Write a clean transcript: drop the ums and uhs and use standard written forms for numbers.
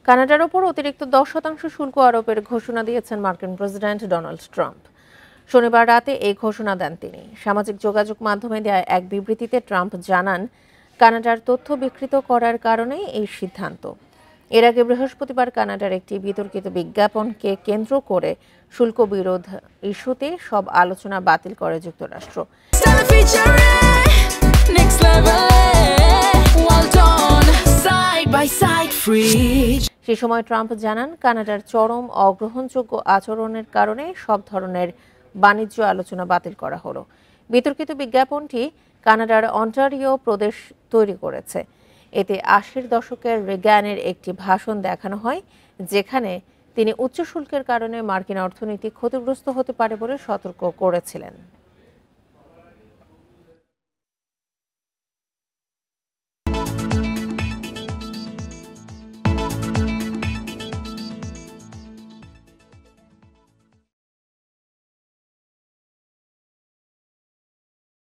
কানাডার ওপর অতিরিক্ত 10% শুল্ক আরোপের ঘোষণা দিয়েছেন মার্কিন প্রেসিডেন্ট ডোনাল্ড ট্রাম্প। শনিবার রাতে এই ঘোষণা দেন তিনি। সামাজিক যোগাযোগ মাধ্যমে দেয়া এক বিবৃতিতে ট্রাম্প জানান, কানাডার তথ্য বিকৃত করার কারণে এই সিদ্ধান্ত। এর আগে বৃহস্পতিবার কানাডার একটি বিতর্কিত বিজ্ঞাপনকে কেন্দ্র করে শুল্ক বিরোধ ইস্যুতে সব আলোচনা বাতিল করে যুক্তরাষ্ট্র। সে সময় ট্রাম্প জানান, কানাডার চরম অগ্রহণযোগ্য আচরণের কারণে সব ধরনের বাণিজ্য আলোচনা বাতিল করা হলো। বিতর্কিত বিজ্ঞাপনটি কানাডার অন্টারিও প্রদেশ তৈরি করেছে। এতে 80-র দশকের রিগ্যানের একটি ভাষণ দেখানো হয়, যেখানে তিনি উচ্চ শুল্কের কারণে মার্কিন অর্থনীতি ক্ষতিগ্রস্ত হতে পারে বলে সতর্ক করেছিলেন।